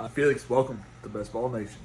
Felix, welcome to Best Ball Nation.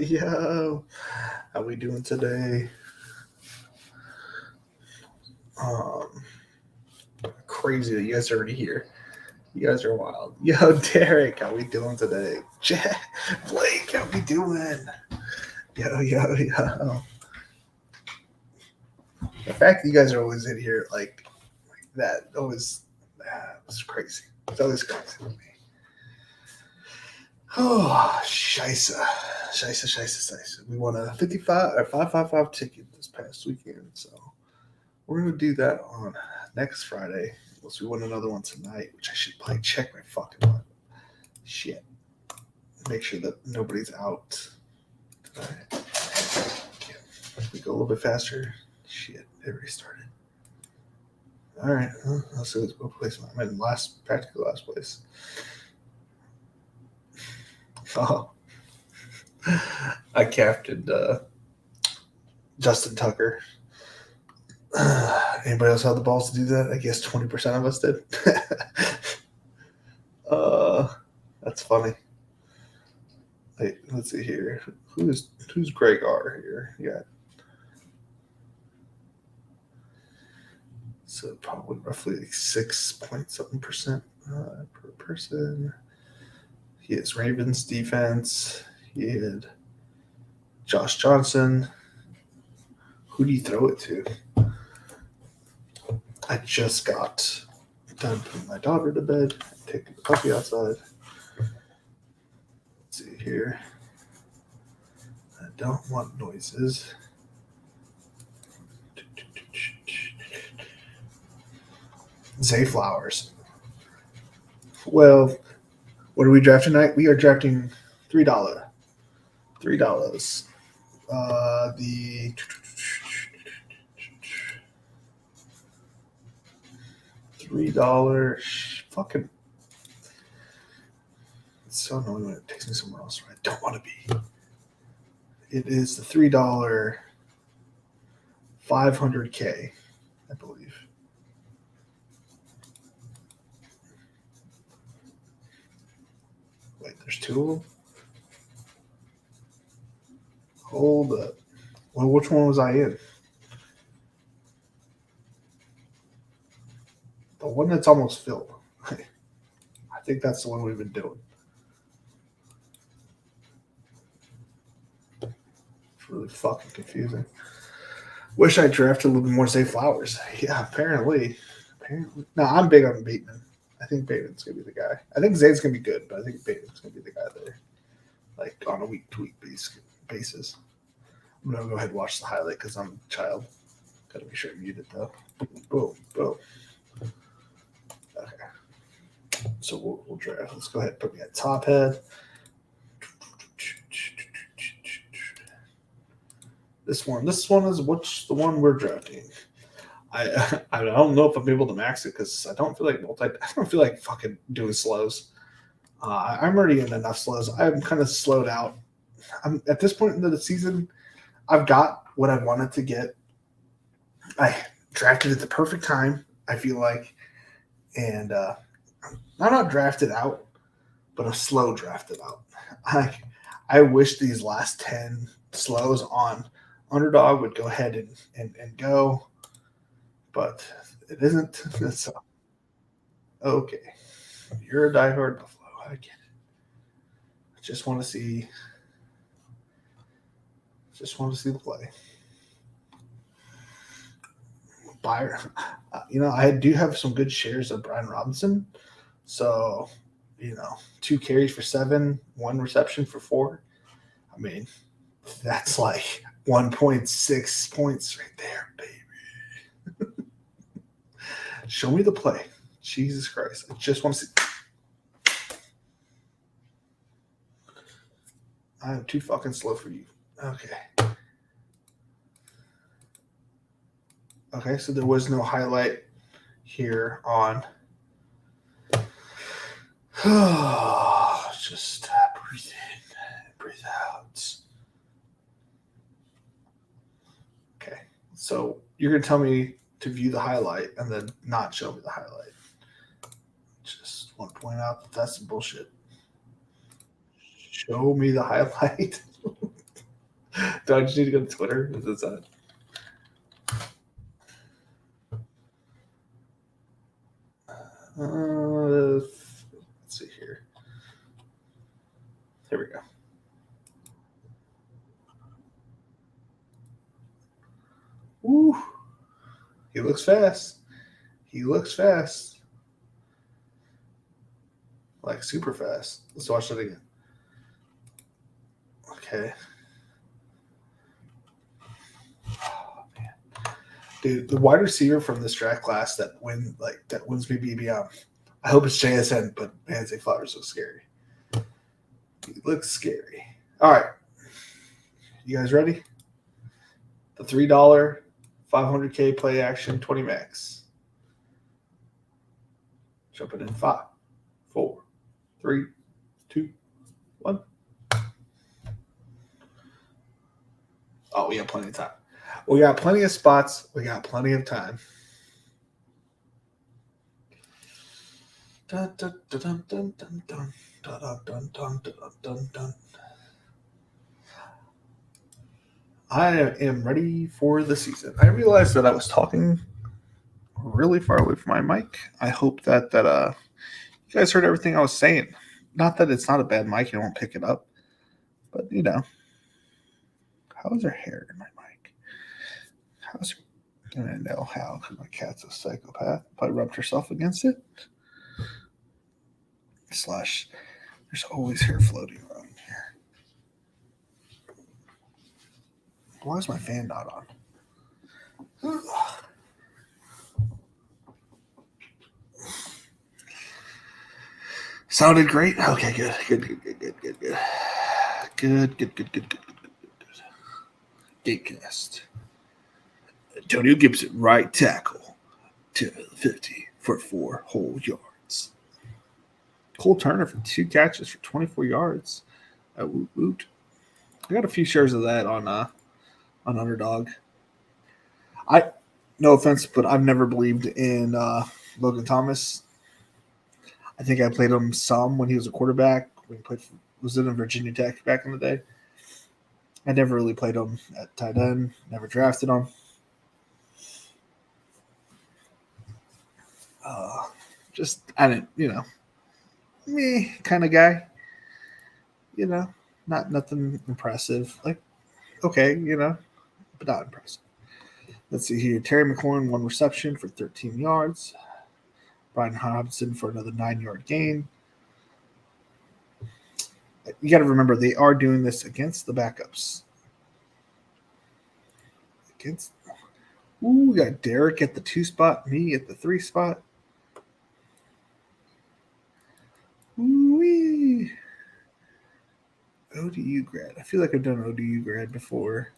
Yo. How we doing today? Crazy that you guys are already here. You guys are wild. Yo, Derek, how we doing today? Blake, how we doing? Yo. The fact that you guys are always in here like that always was crazy. It's always crazy with me. Oh, Scheisse. We won a 55 or 555 ticket this past weekend, so we're gonna do that on next Friday. Unless we win another one tonight, which I should probably check my fucking one. Shit. Make sure that nobody's out. We go a little bit faster. Shit, it restarted. All right, let's see what place I'm in. Practically last place. Oh, I captained Justin Tucker. Anybody else have the balls to do that? I guess 20% of us did. That's funny. Wait, let's see here. Who's Greg R here? Yeah. So probably roughly like 6.7% per person. He has Ravens defense. He had Josh Johnson. Who do you throw it to? I just got done putting my daughter to bed, taking the puppy outside. Let's see here. I don't want noises. Zay Flowers. Well, what are we drafting tonight? We are drafting $3. $3. The $3 fucking. It's so annoying when it takes me somewhere else where I don't want to be. It is the $3 500K, I believe. Wait, there's two of them? Hold up. Well, which one was I in? The one that's almost filled. I think that's the one we've been doing. It's really fucking confusing. Wish I drafted a little bit more Zay Flowers. Yeah, apparently. No, I'm big on Bateman. I think Bateman's going to be the guy. I think Zay's going to be good, but I think Bateman's going to be the guy there. Like on a week-to-week basis. I'm going to go ahead and watch the highlight because I'm a child. Got to make sure I mute it though. Boom. Okay. So we'll draft. Let's go ahead and put me at top head. This one is what's the one we're drafting. I don't know if I'm able to max it because I don't feel like fucking doing slows. I'm already in enough slows. I'm kind of slowed out. I'm at this point in the season. I've got what I wanted to get. I drafted at the perfect time. I feel like, and I'm not drafted out, but I'm slow drafted out. I wish these last 10 slows on Underdog would go ahead and go, but it isn't. So, okay, you're a diehard Buffalo. I get it. I just want to see the play. Buyer, I do have some good shares of Brian Robinson, so 2 carries for 7, 1 reception for 4. I mean, that's like 1.6 points right there, baby. Show me the play. Jesus Christ. I just want to see. I am too fucking slow for you. Okay. Okay, so there was no highlight here on. Just breathe in, breathe out. Okay, so you're gonna tell me to view the highlight and then not show me the highlight. Just want to point out that that's some bullshit. Show me the highlight. Do I just need to go to Twitter? Is that? Let's see here. Here we go. Woo! He looks fast. He looks fast. Like super fast. Let's watch it again. Okay. Oh, man. Dude, the wide receiver from this draft class that wins me BBM. I hope it's JSN, but man, Zay Flowers looks scary. He looks scary. All right. You guys ready? The $3 500K play action 20 max. Jumping in 5, 4, 3, 2, 1. Oh, we got plenty of time. We got plenty of spots. We got plenty of time. Dun, dun, dun, dun, dun, dun, dun, dun, dun, dun, dun, dun. I am ready for the season. I realized that I was talking really far away from my mic. I hope that you guys heard everything I was saying. Not that it's not a bad mic, you won't pick it up, but how is her hair in my mic? How's her? I know how, because my cat's a psychopath. Probably rubbed herself against it. / there's always hair floating around here. Why is my fan not on? Sounded great. Okay, good. Gatecast. Antonio Gibson, right tackle to 50 for 4 whole yards. Cole Turner for 2 catches for 24 yards. Woot woot. I got a few shares of that on Underdog. No offense, but I've never believed in Logan Thomas. I think I played him some when he was a quarterback. When he was in Virginia Tech back in the day. I never really played him at tight end. Never drafted him. I didn't, me kind of guy. Not nothing impressive. Like, okay, but not impressive. Let's see here. Terry McLaurin, 1 reception for 13 yards. Brian Hobson for another 9-yard gain. You got to remember, they are doing this against the backups. We got Derek at the 2 spot, me at the 3 spot. Ooh-wee. ODU grad. I feel like I've done ODU grad before.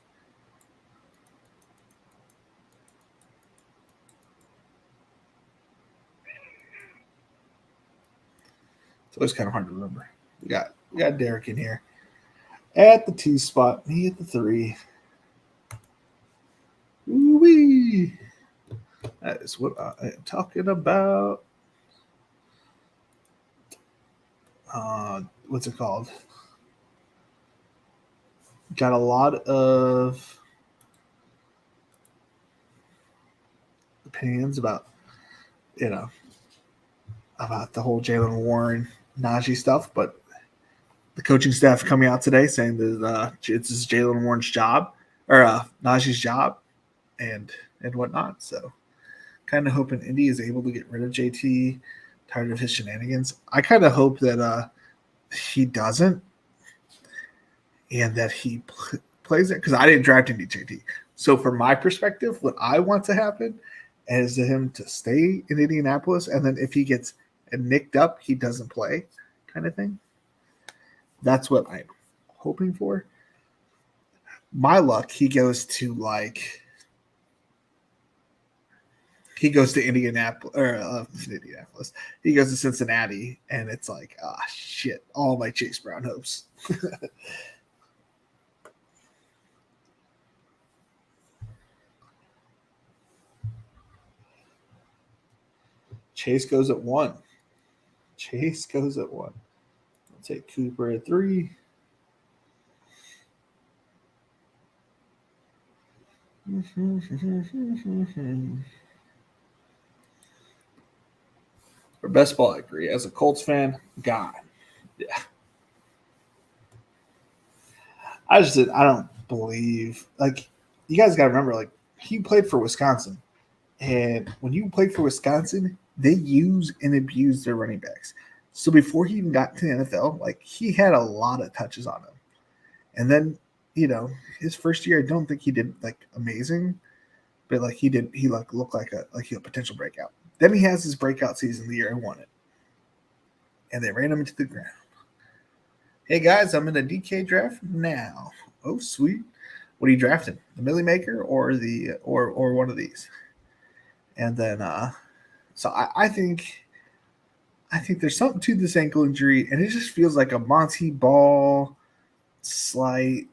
It's always kind of hard to remember. We got Derek in here at the 2 spot, me at the 3. Ooh-wee. That is what I am talking about. What's it called? Got a lot of opinions about about the whole Jalen Warren Najee stuff, but the coaching staff coming out today saying that it's Jalen Warren's job or Najee's job and whatnot. So kind of hoping Indy is able to get rid of JT. Tired of his shenanigans. I kind of hope that he doesn't and that he plays it because I didn't draft any JT. So from my perspective, what I want to happen is for him to stay in Indianapolis, and then if he gets nicked up, he doesn't play, kind of thing. That's what I'm hoping for. My luck, he goes to Indianapolis or Indianapolis. He goes to Cincinnati, and it's like, shit, all my Chase Brown hopes. Chase goes at 1. Chase goes at 1. I'll take Cooper at 3. For best ball, I agree. As a Colts fan, God, yeah. I don't believe, you guys got to remember, he played for Wisconsin. And when you played for Wisconsin, they use and abuse their running backs. So before he even got to the NFL, he had a lot of touches on him. And then, his first year, I don't think he did amazing, but he looked like a potential breakout. Then he has his breakout season the year I won it. And they ran him into the ground. Hey guys, I'm in a DK draft now. Oh sweet. What are you drafting? The Millie Maker or or one of these? And then so I think there's something to this ankle injury, and it just feels like a Monty Ball slight,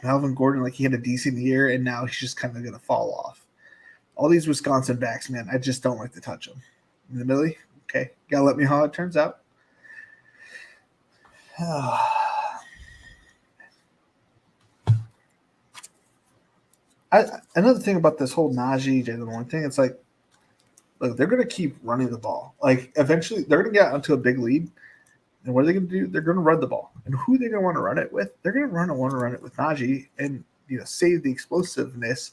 Melvin Gordon, he had a decent year, and now he's just kind of gonna fall off. All these Wisconsin backs, man, I just don't like to touch them. In the Millie, okay, gotta let me know how it turns out. Another thing about this whole Najee Jalen Warren thing, it's look, they're going to keep running the ball. Eventually, they're going to get onto a big lead. And what are they going to do? They're going to run the ball. And who are they going to want to run it with? They're going to want to run it with Najee and save the explosiveness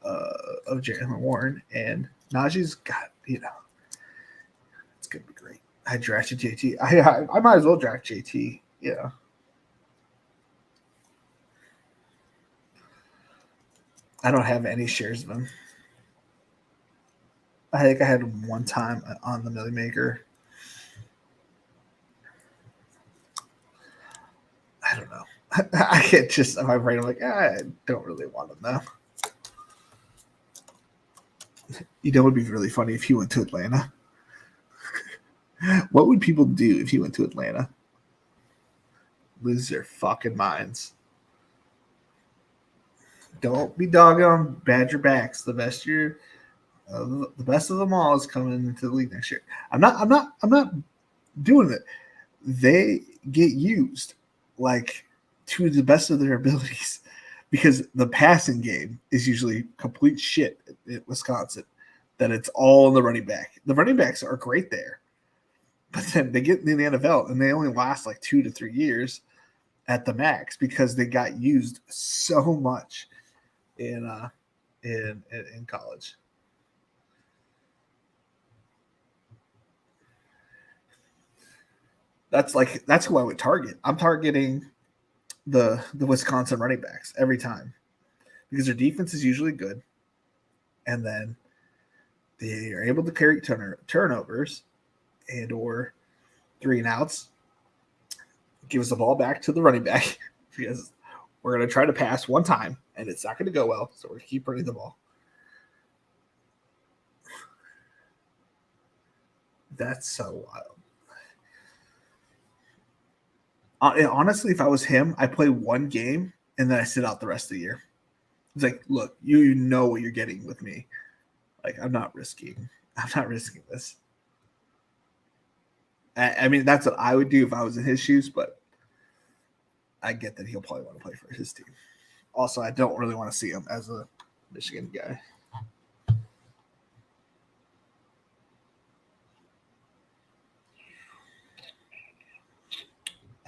of Jalen Warren. And Najee's got it's going to be great. I drafted JT. I might as well draft JT. Yeah. I don't have any shares of him. I think I had one time on the Millie Maker. I don't know. I can't just in my brain. I'm I don't really want him now. It would be really funny if he went to Atlanta. What would people do if he went to Atlanta? Lose their fucking minds. Don't be dogging on Badger backs. The best of them all is coming into the league next year. I'm not doing it. They get used to the best of their abilities because the passing game is usually complete shit at Wisconsin. That it's all in the running back. The running backs are great there, but then they get in the NFL and they only last 2 to 3 years at the max because they got used so much in college. That's who I would target. I'm targeting the Wisconsin running backs every time because their defense is usually good, and then they are able to carry turnovers and or 3 and outs. Give us the ball back to the running back because we're going to try to pass one time and it's not going to go well, so we're going to keep running the ball. That's so wild. Honestly, if I was him, I play one game and then I sit out the rest of the year. It's look, you know what you're getting with me. I'm not risking this. I mean, that's what I would do if I was in his shoes, but I get that he'll probably want to play for his team. Also, I don't really want to see him as a Michigan guy.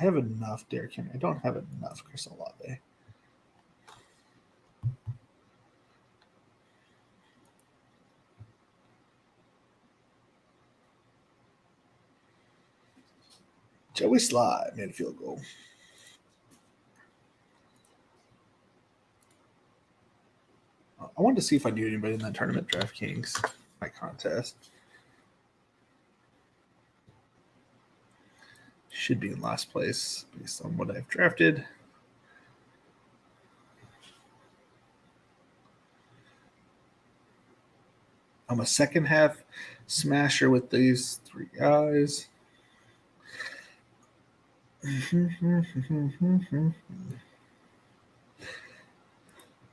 I have enough Derrick Henry. I don't have enough Chris Olave. Joey Slye made a field goal. I wanted to see if I knew anybody in that tournament, Draftkings, my contest. Should be in last place based on what I've drafted. I'm a second half smasher with these three guys.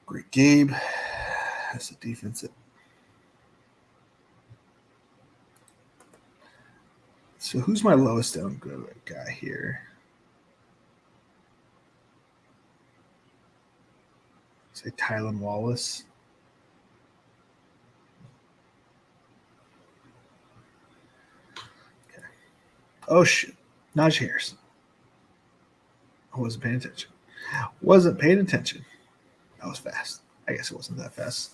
Great Gabe. That's a defensive. So who's my lowest down good guy here? Say Tylan Wallace. Okay. Oh shit. Najee Harris. I wasn't paying attention. Wasn't paying attention. That was fast. I guess it wasn't that fast.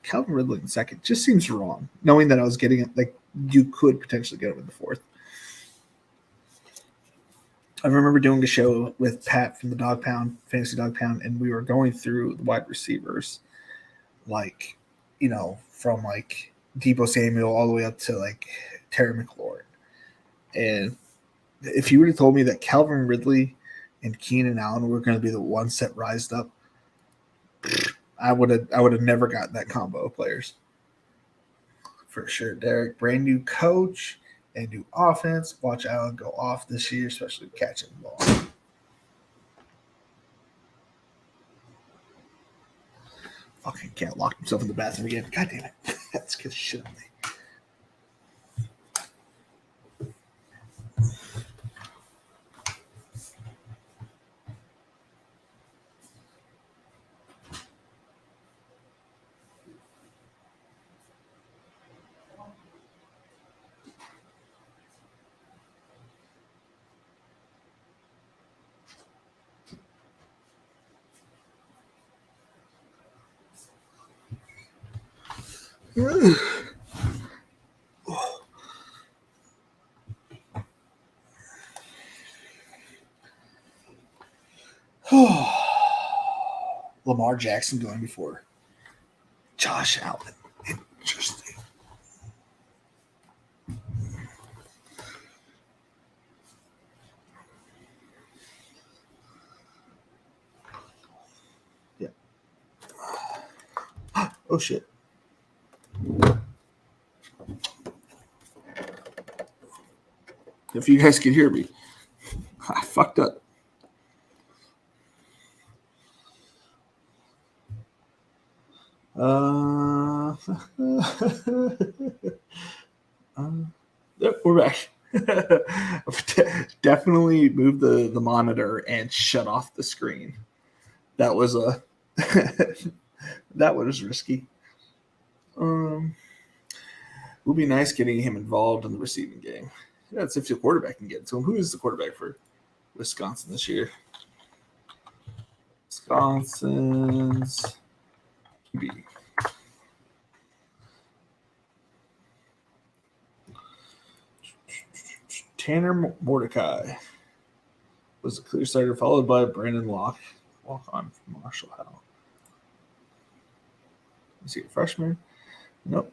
Calvin Ridley in second just seems wrong, knowing that I was getting it. Like you could potentially get him in the fourth. I remember doing a show with Pat from the Dog Pound, Fantasy Dog Pound, and we were going through the wide receivers, like, from like Deebo Samuel all the way up to like Terry McLaurin. And if you would have told me that Calvin Ridley and Keenan Allen were going to be the ones that rised up, I would have never gotten that combo of players. For sure, Derek. Brand new coach and new offense. Watch Allen go off this year, especially catching the ball. Fucking cat locked himself in the bathroom again. God damn it. That's good shit on me. Lamar Jackson going before Josh Allen. Interesting. Yeah. Oh shit. If you guys can hear me, I fucked up. Yep, we're back. Definitely move the monitor and shut off the screen. That was that was risky. It would be nice getting him involved in the receiving game. That's if your quarterback can get to him. Who is the quarterback for Wisconsin this year? Wisconsin's QB. Tanner Mordecai was a clear starter, followed by Brandon Walk on from Marshall Howell. Is he a freshman? Nope.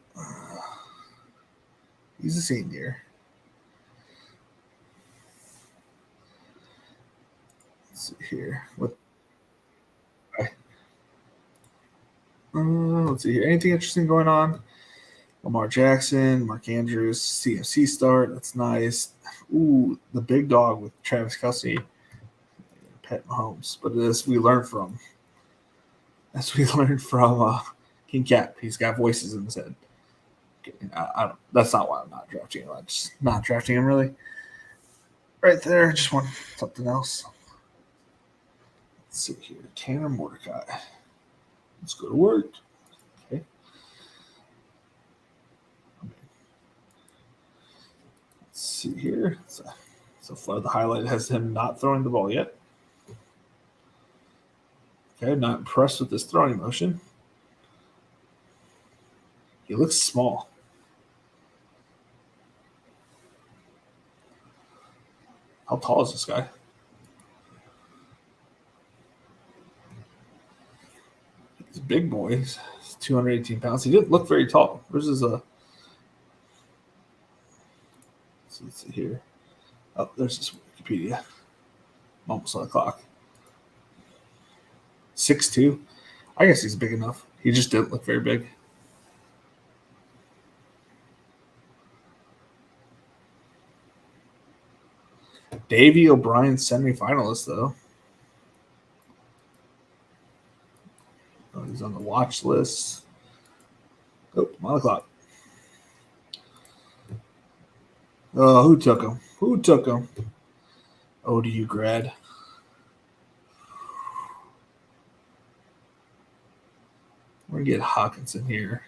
He's a senior. Let's see here. Let's see here. Anything interesting going on? Lamar Jackson, Mark Andrews, CFC start. That's nice. Ooh, the big dog with Travis Kelce, Pat Mahomes. But as we learned from King Cat, he's got voices in his head. I don't. That's not why I'm not drafting him. I'm just not drafting him really. Right there, just want something else. Let's see here. Tanner Mordecai. Let's go to work. Okay. Let's see here. So far, the highlight has him not throwing the ball yet. Okay, not impressed with this throwing motion. He looks small. How tall is this guy? He's a big boy. He's 218 pounds. He didn't look very tall. Where's his let's see here. Oh, there's this Wikipedia. I'm almost on the clock. 6'2". I guess he's big enough. He just didn't look very big. Davey O'Brien semifinalist, though. Oh, he's on the watch list. Oh, I'm on the clock. Oh, who took him? Who took him? ODU grad. We're going to get Hawkinson here.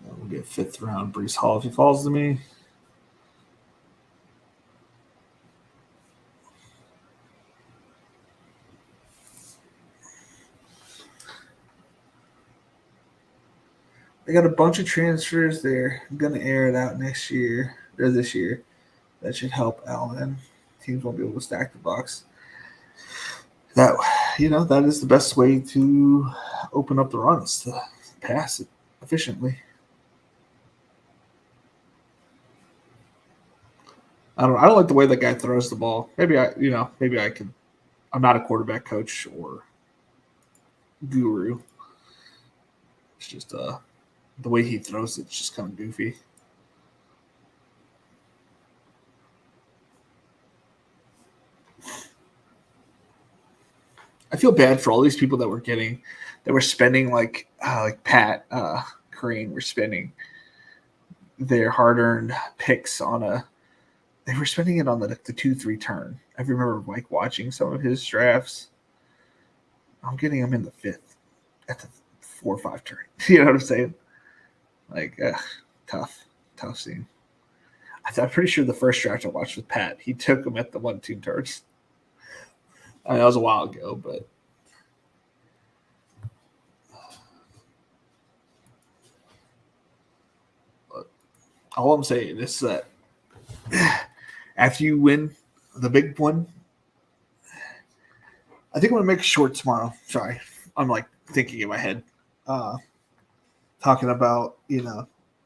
We'll get 5th round Brees Hall if he falls to me. They got a bunch of transfers there. I'm going to air it out next year, or this year. That should help Allen. Teams won't be able to stack the box. That is the best way to open up the runs, to pass it efficiently. I don't like the way that guy throws the ball. Maybe I could. I'm not a quarterback coach or guru. It's just the way he throws it's just kind of goofy. I feel bad for all these people that were spending like Pat Kareem were spending their hard-earned picks on they were spending it on the 2-3 turn. I remember like watching some of his drafts. I'm getting him in the 5th at the 4 or 5 turn. You know what I'm saying? Like, tough scene. I'm pretty sure the first draft I watched with Pat, he took him at the 1-2 turns. I mean, that was a while ago, but all I'm saying is that after you win the big one, I think I'm going to make a short tomorrow. Sorry. I'm like thinking in my head, talking about,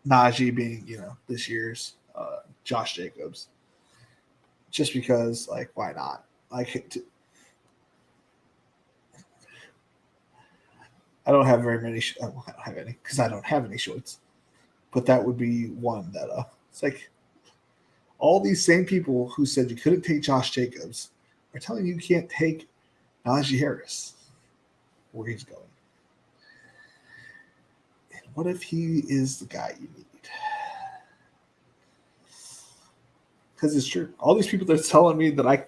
Najee being, this year's Josh Jacobs. Just because, like, why not? Like, I don't have very many. I don't have any because I don't have any shorts. But that would be one that it's like all these same people who said you couldn't take Josh Jacobs are telling you can't take Najee Harris where he's going. And what if he is the guy you need? Because it's true. All these people that are telling me that I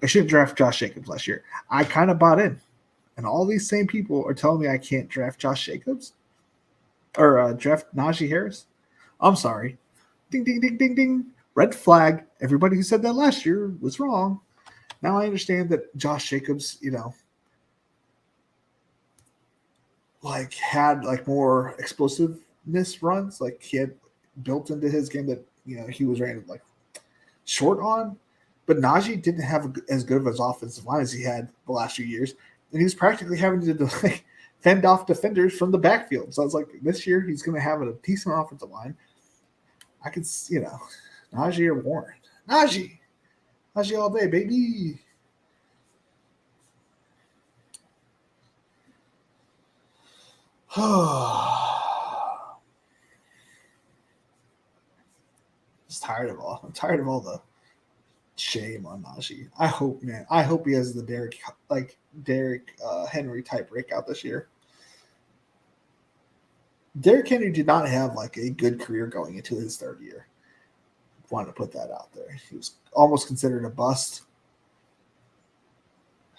shouldn't draft Josh Jacobs last year. I kind of bought in. And all these same people are telling me I can't draft Josh Jacobs or draft Najee Harris. I'm sorry. Ding, ding, ding, ding, ding. Red flag. Everybody who said that last year was wrong. Now I understand that Josh Jacobs, had more explosiveness runs. Like he had built into his game that, he was rated short on. But Najee didn't have as good of an offensive line as he had the last few years. And he was practically having to fend off defenders from the backfield. So I was like, this year he's going to have a decent offensive line. I could, Najee or Warren. Najee all day, baby. I'm tired of all the shame on Najee. I hope he has the Derrick Henry type breakout this year. Derrick Henry did not have a good career going into his 3rd year. Wanted to put that out there. He was almost considered a bust.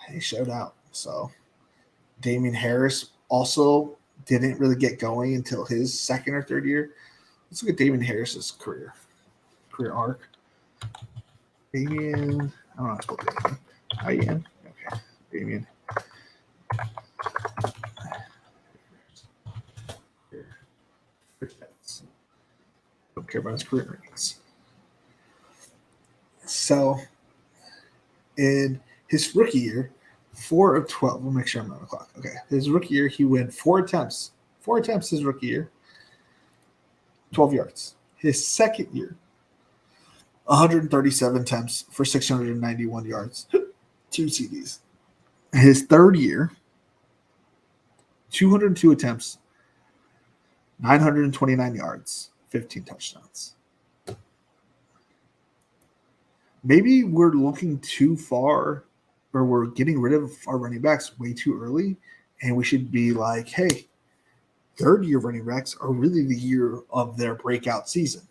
He showed out. So Damian Harris also didn't really get going until his 2nd or 3rd year. Let's look at Damian Harris's career arc. Damian, I don't know how to spell Damian. I-N. Okay, Damian. Don't care about his career rankings. So, in his rookie year, 4 of 12. We'll make sure I'm on the clock. Okay, his rookie year, he went 4 attempts. 4 attempts his rookie year, 12 yards. His second year, 137 attempts for 691 yards, 2 CDs. His third year, 202 attempts, 929 yards, 15 touchdowns. Maybe we're looking too far, or we're getting rid of our running backs way too early, and we should be like, hey, third-year running backs are really the year of their breakout season.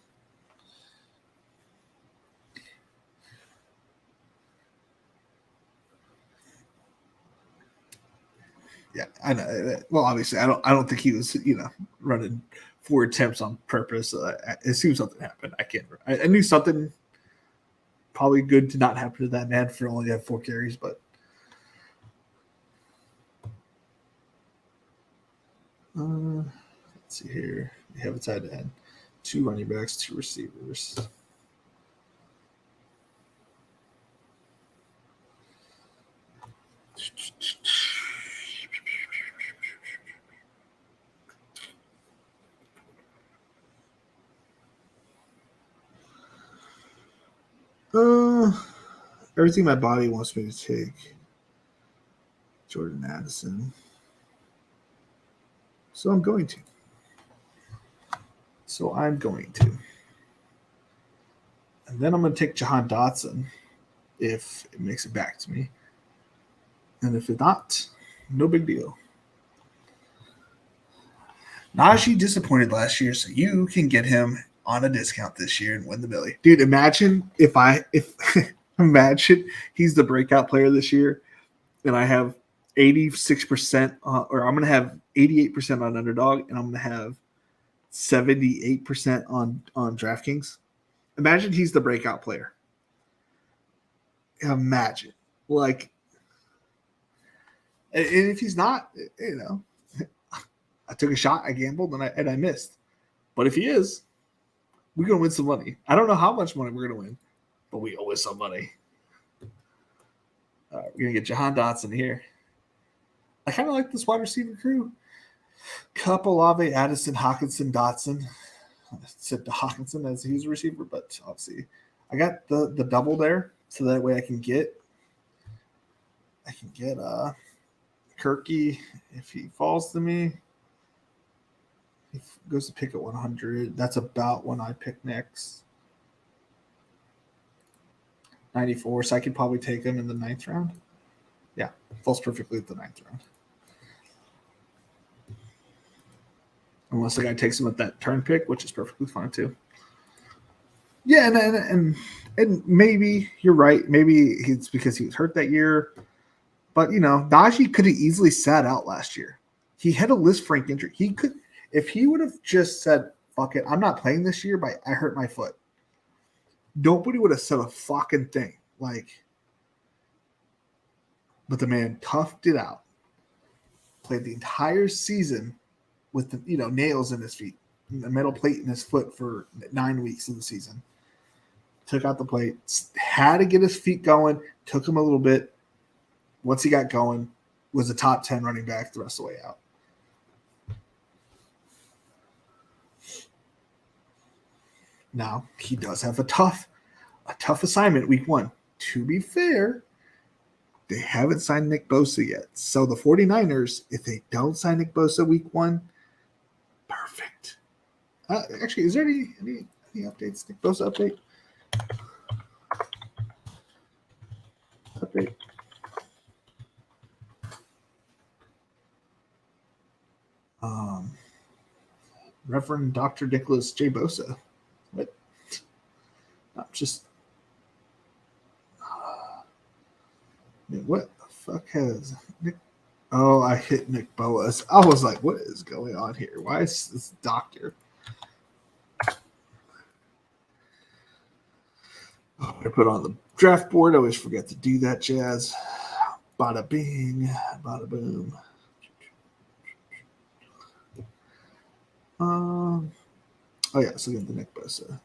Yeah, I know. Well, obviously, I don't think he was, running 4 attempts on purpose. I assume something happened. I knew something probably good to not happen to that man for only have 4 carries, but let's see here. We have a tight end, 2 running backs, 2 receivers. Everything my body wants me to take. Jordan Addison. So I'm going to. And then I'm going to take Jahan Dotson if it makes it back to me. And if it not, no big deal. Najee disappointed last year, so you can get him on a discount this year and win the Billy. Dude, imagine if imagine he's the breakout player this year and I have 86% or I'm going to have 88% on underdog and I'm going to have 78% on Draftkings. Imagine he's the breakout player. Imagine. And if he's not, I took a shot, I gambled, and I missed. But if he is, we're going to win some money. I don't know how much money we're going to win, but we owe some money. We're going to get Jahan Dotson here. I kind of like this wide receiver crew. Cup, Olave, Addison, Hawkinson, Dotson. I said Hawkinson as he's a receiver, but obviously I got the double there, so that way I can get Kirky if he falls to me. He goes to pick at 100. That's about when I pick next. 94, so I could probably take him in the 9th round. Yeah, falls perfectly at the 9th round. Unless the guy takes him at that turn pick, which is perfectly fine too. Yeah, and maybe you're right. Maybe it's because he was hurt that year. But, Najee could have easily sat out last year. He had a Liz Frank injury. He could, if he would have just said, fuck it, I'm not playing this year, but I hurt my foot. Nobody would have said a fucking thing. But the man toughed it out. Played the entire season with the, nails in his feet, a metal plate in his foot for 9 weeks of the season. Took out the plate, had to get his feet going, took him a little bit. Once he got going, was a top 10 running back the rest of the way out. Now, he does have a tough assignment week 1. To be fair, they haven't signed Nick Bosa yet. So the 49ers, if they don't sign Nick Bosa week 1, perfect. Actually, is there any updates? Nick Bosa update? Reverend Dr. Nicholas J. Bosa. What? I'm just. What the fuck has Nick? Oh, I hit Nick Boas. I was like, what is going on here? Why is this doctor? Oh, I put on the draft board. I always forget to do that, Jazz. Bada bing, bada boom. Oh yeah, so again, the Nick Bosa.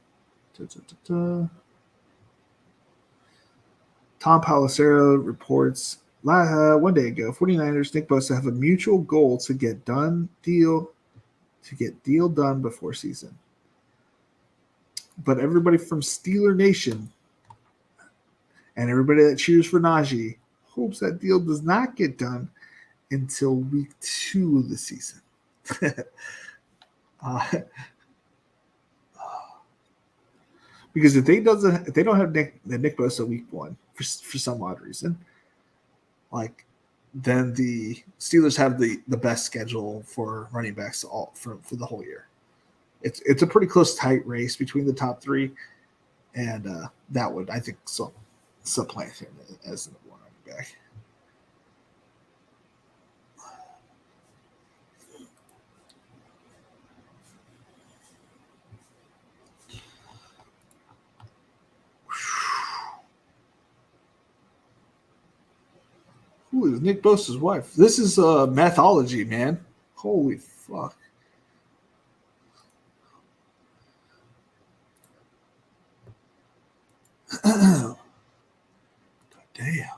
Tom Pelissero reports 1 day ago, 49ers Nick Bosa have a mutual goal to get deal done before season. But everybody from Steeler Nation and everybody that cheers for Najee hopes that deal does not get done until week 2 of the season. uh, because if they don't have Nick Bosa week 1 for some odd reason, like then the Steelers have the best schedule for running backs all for the whole year. It's a pretty close, tight race between the top 3, and that would, I think, supplant him as the number 1 running back. Who is Nick Bosa's wife? This is mathology, man. Holy fuck. God damn.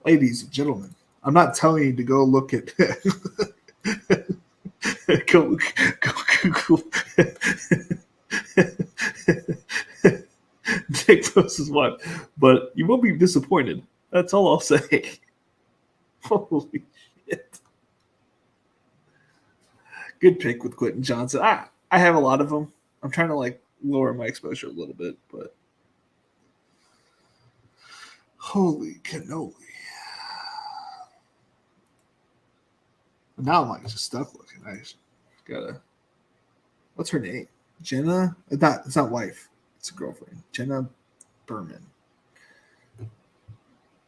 Ladies and gentlemen, I'm not telling you to go look at go Google Nick Bosa's wife, but you will be disappointed. That's all I'll say. Holy shit. Good pick with Quentin Johnson. I have a lot of them. I'm trying to lower my exposure a little bit, but holy cannoli. Now I'm just stuck looking. I just gotta. What's her name? Jenna? It's not wife. It's a girlfriend. Jenna Berman.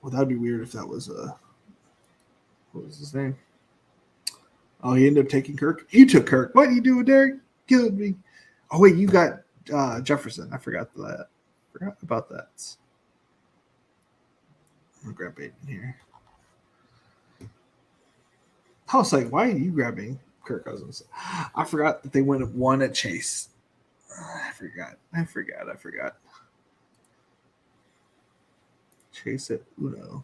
Well, that'd be weird if that was what was his name? Oh, he ended up taking Kirk. You took Kirk. What are you doing, Derek? Killing me. Oh wait, you got Jefferson. I forgot that. Forgot about that. I'm gonna grab Bateman here. I was like, why are you grabbing Kirk Cousins? I forgot that they went 1 at Chase. I forgot. Chase at Uno.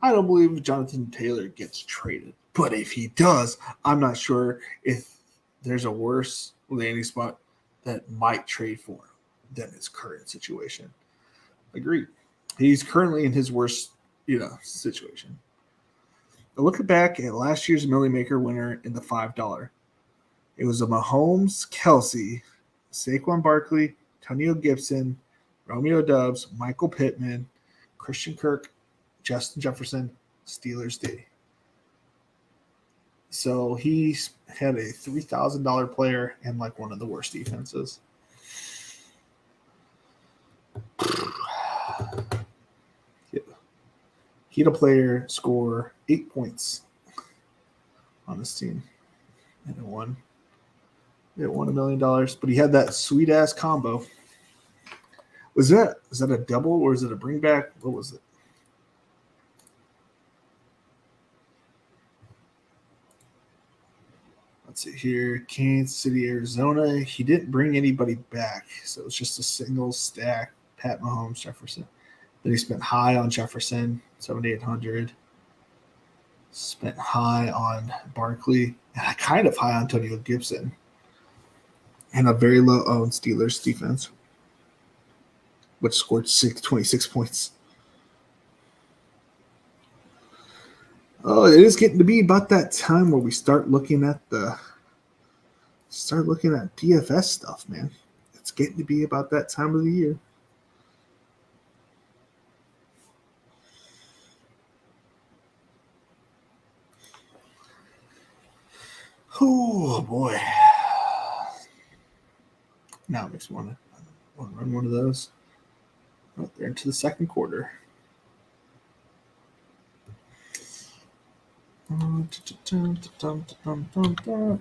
I don't believe Jonathan Taylor gets traded. But if he does, I'm not sure if there's a worse landing spot that might trade for him than his current situation. Agreed. He's currently in his worst, situation. Looking back at last year's Millie Maker winner in the $5, it was a Mahomes, Kelsey, Saquon Barkley, Antonio Gibson, Romeo Doubs, Michael Pittman, Christian Kirk, Justin Jefferson, Steelers D. So he had a $3,000 player and one of the worst defenses. He had a player score 8 points on this team, and it won. It won $1 million, but he had that sweet ass combo. Is that a double or is it a bring back? What was it? Let's see here. Kansas City, Arizona. He didn't bring anybody back, so it's just a single stack. Pat Mahomes, Jefferson. Then he spent high on Jefferson, 7,800. Spent high on Barkley, and kind of high on Antonio Gibson. And a very low owned Steelers defense, which scored 26 points. Oh, it is getting to be about that time where we start looking at DFS stuff, man. It's getting to be about that time of the year. Oh boy! Now it makes me want to run one of those. Oh, they're into the second quarter.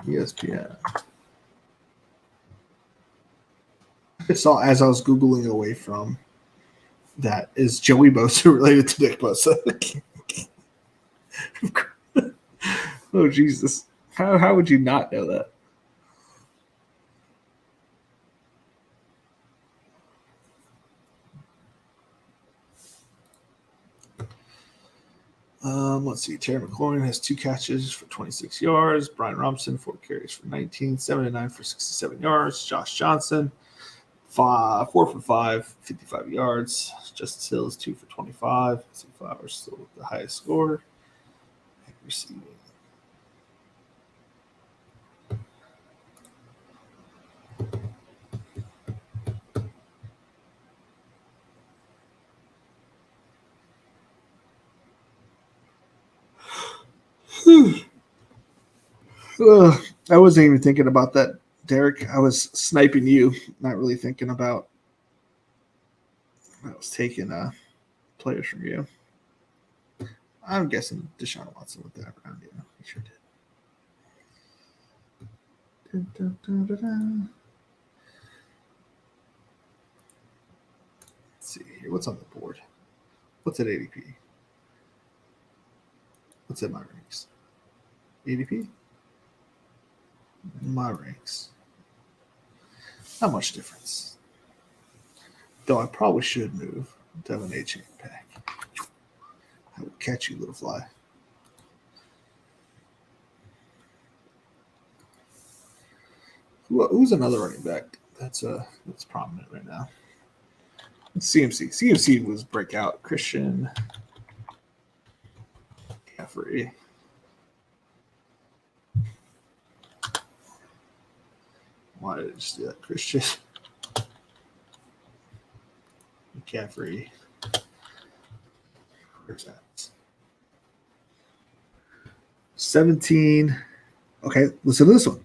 ESPN. I saw as I was Googling away from that, is Joey Bosa related to Nick Bosa? Oh, Jesus. How would you not know that? Let's see. Terry McLaurin has 2 catches for 26 yards. Brian Robinson, 4 carries for 19, 7 and 9 for 67 yards. Josh Johnson, 4 for 5, 55 yards. Justice Hill is 2 for 25. See, Flowers still with the highest score. And receiving. I wasn't even thinking about that, Derek. I was sniping you, not really thinking about. I was taking players from you. I'm guessing Deshaun Watson with that round. Yeah, he sure did. Dun, dun, dun, dun. Let's see here. What's on the board? What's at ADP? What's at my ranks? ADP? My ranks. Not much difference. Though I probably should move to have an A-chain pack. I will catch you, little fly. Who's another running back that's prominent right now? It's CMC. CMC was breakout. Christian McCaffrey. Why did I just do that? Christian McCaffrey. Where's that? 17. Okay, listen to this one.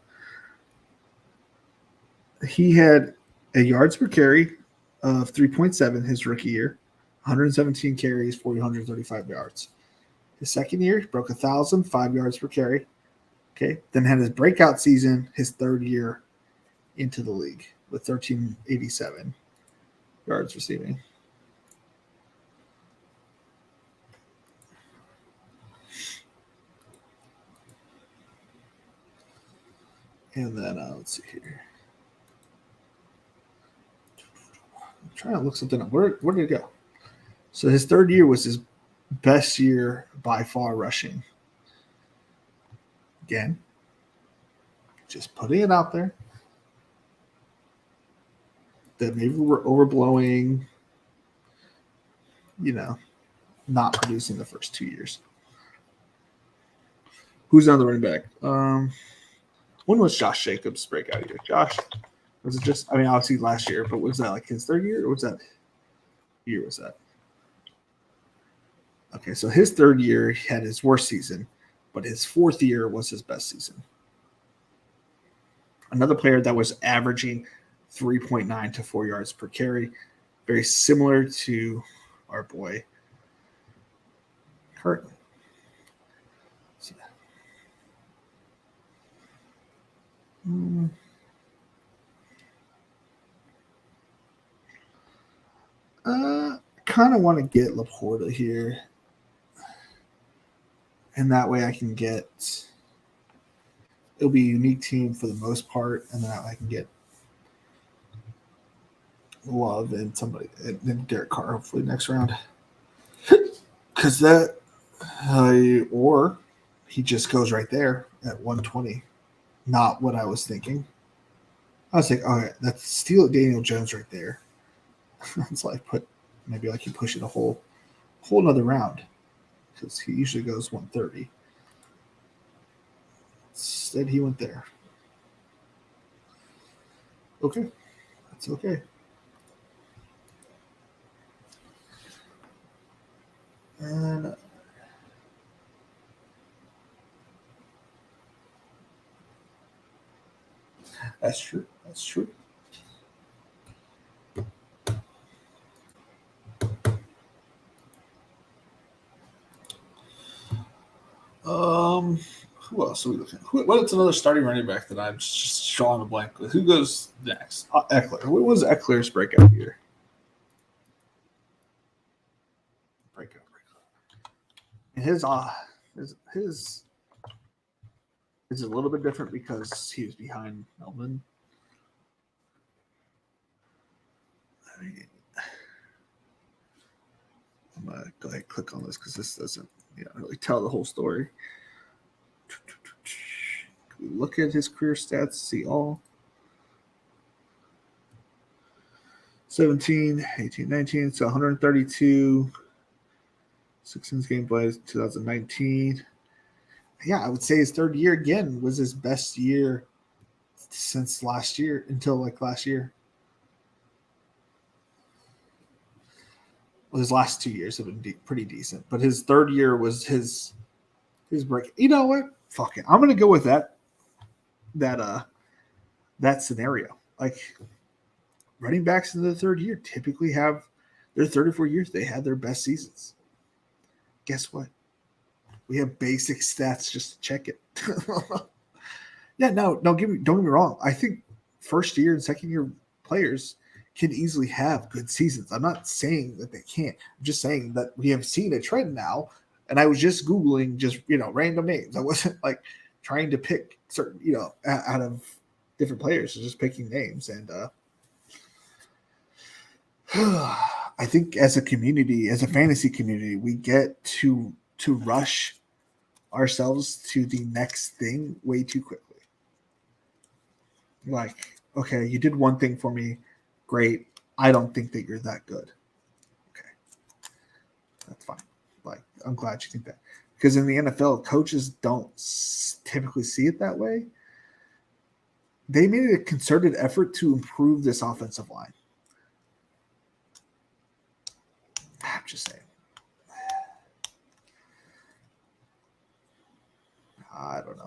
He had a yards per carry of 3.7 his rookie year, 117 carries, 435 yards. His second year, he broke 1,000, 5 yards per carry. Okay, then had his breakout season, his third year into the league with 1,387 yards receiving. And then let's see here. I'm trying to look something up. Where did it go? So his third year was his best year by far rushing. Again, just putting it out there that maybe we're overblowing, not producing the first 2 years. Who's on the running back? When was Josh Jacobs' breakout year? Josh, was it just, obviously last year, but was that like his third year or was that year was that? Okay, so his third year he had his worst season, but his fourth year was his best season. Another player that was averaging 3.9 to 4 yards per carry, very similar to our boy Curtin. Kind of want to get Laporta here, and that way I can get. It'll be a unique team for the most part, and then I can get Love and somebody and Derek Carr hopefully next round. Because that, or he just goes right there at 120. Not what I was thinking. I was thinking, all right, that's steal Daniel Jones right there. It's like maybe I can push it a whole another round because he usually goes 130. Instead, he went there. Okay, that's okay. And that's true. That's true. Who else are we looking at? What's another starting running back that I'm just drawing a blank with? Who goes next? Eckler. What was Eckler's breakout year? Breakout. And his is a little bit different because he was behind Melvin. I'm gonna go ahead and click on this because this doesn't really tell the whole story. Look at his career stats, see all. 17, 18, 19, so 132, 16 game plays, 2019. Yeah, I would say his third year again was his best year since last year, until like last year. Well, his last 2 years have been pretty decent, but his third year was his break. You know what? Fuck it. I'm gonna go with that scenario. Like, running backs in the third year typically have their 34 years. They had their best seasons. Guess what? We have basic stats just to check it. Yeah, no, don't get me wrong. I think first year and second year players can easily have good seasons. I'm not saying that they can't. I'm just saying that we have seen a trend now. And I was just Googling random names. I wasn't like trying to pick certain, out of different players, just picking names. And I think as a community, as a fantasy community, we get to rush ourselves to the next thing way too quickly. Like, okay, you did one thing for me, great. I don't think that you're that good. Okay, that's fine. Like, I'm glad you think that, because in the NFL, coaches don't typically see it that way. They made a concerted effort to improve this offensive line. I'm just saying. I don't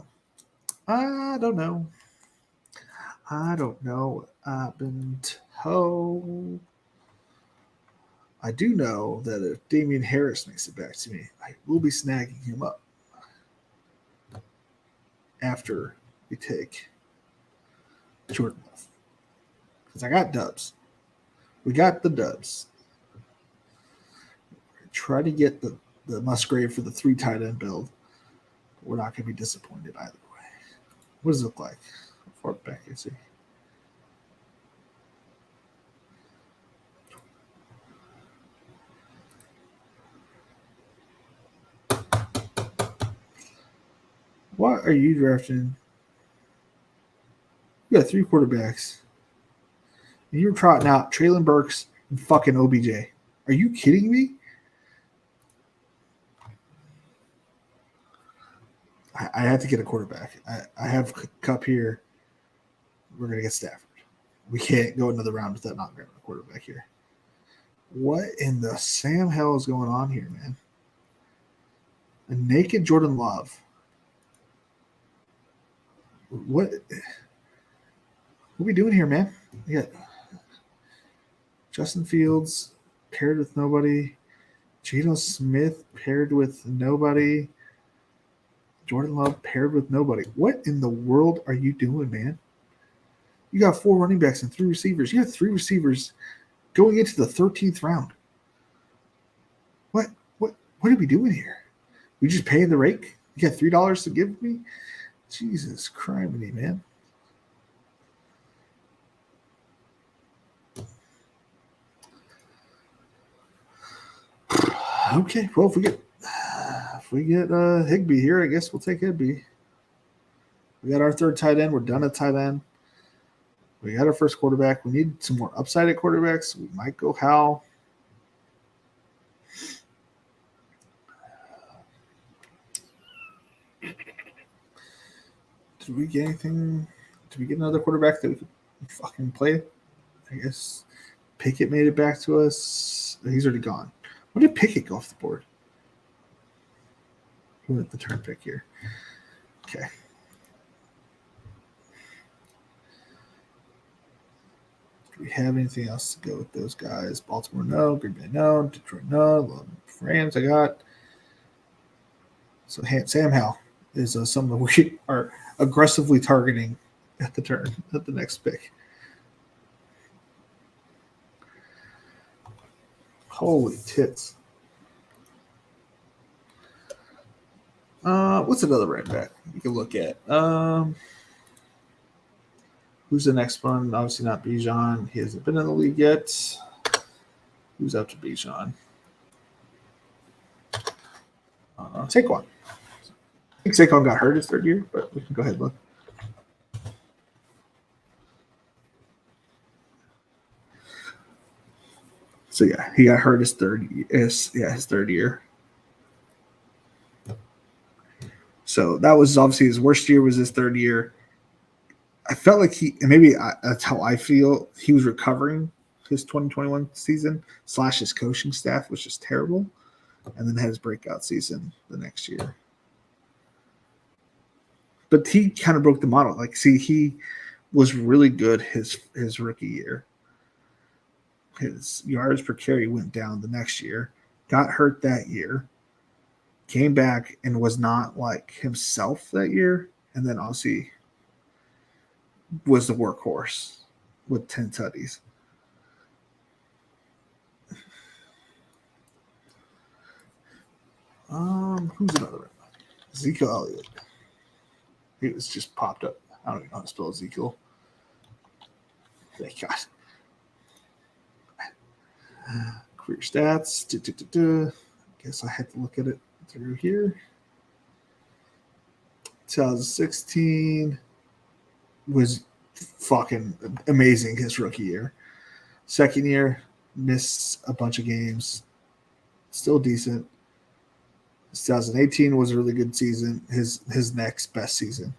know what I've been told. I do know that if Damian Harris makes it back to me, I will be snagging him up after we take Jordan Love. Because I got dubs. We got the dubs. Try to get the Musgrave for the 3 tight end build. We're not going to be disappointed either way. What does it look like? How far back is he? What are you drafting? You got 3 quarterbacks. And you're trotting out Traylon Burks and fucking OBJ. Are you kidding me? I have to get a quarterback. I have Cup here. We're going to get Stafford. We can't go another round without not grabbing a quarterback here. What in the Sam hell is going on here, man? A naked Jordan Love. What are we doing here, man? We got Justin Fields paired with nobody. Geno Smith paired with nobody. Jordan Love paired with nobody. What in the world are you doing, man? You got 4 running backs and 3 receivers. You have 3 receivers going into the 13th round. What are we doing here? We just paying the rake? You got $3 to give me? Jesus criminy, man. Okay, well, if we get Higbee here, I guess we'll take Higbee. We got our 3rd tight end. We're done at tight end. We got our first quarterback. We need some more upside at quarterbacks. We might go Hal. Did we get anything? Did we get another quarterback that we could fucking play? I guess Pickett made it back to us. He's already gone. When did Pickett go off the board? Who went the turn pick here? Okay. Do we have anything else to go with those guys? Baltimore, no. Green Bay, no. Detroit, no. Rams, I got. So Sam Howell is someone we are aggressively targeting at the next pick. Holy tits. What's another running back you can look at? Who's the next one? Obviously not Bijan. He hasn't been in the league yet. Who's after Bijan? Saquon. I think Saquon got hurt his third year, but we can go ahead and look. So yeah, he got hurt his third year. So that was obviously his worst year. Was his third year. I felt like that's how I feel. He was recovering his 2021 season / his coaching staff was just terrible, and then had his breakout season the next year. But he kind of broke the model. Like, see, he was really good his rookie year. His yards per carry went down the next year, got hurt that year, came back and was not like himself that year, and then obviously was the workhorse with 10 tutties. Who's another one? Ezekiel Elliott. He was just popped up. I don't even know how to spell Ezekiel. Thank God. Career stats. Guess I had to look at it through here. 2016 was fucking amazing his rookie year. Second year, missed a bunch of games. Still decent. 2018 was a really good season. His next best season.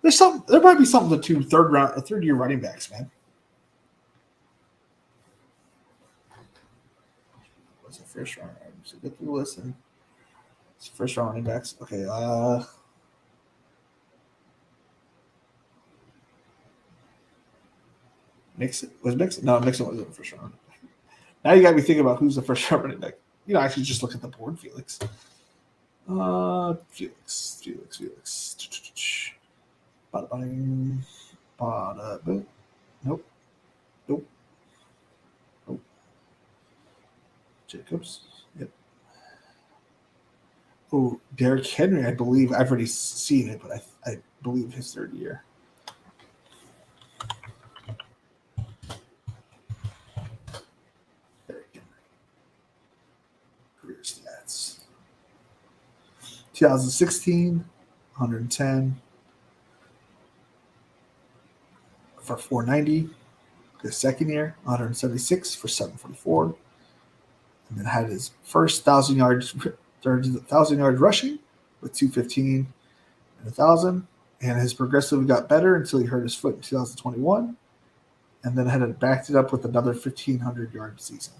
There might be something to two third year running backs, man. What's the first round? So get through the list and it's first round running backs. Okay, Mixon Mixon? No, Mixon wasn't the first round. Now you got me thinking about who's the first round running back. Actually just look at the board, Felix. Felix. Nope. Jacobs. Yep. Oh, Derrick Henry, I believe. I've already seen it, but I believe his third year. Derrick Henry. Career stats. 2016, 110 for 490. His second year, 176 for 744. And then had his first 1,000 yards rushing with 215 and 1,000. And his progressively got better until he hurt his foot in 2021. And then had backed it up with another 1,500 yard season.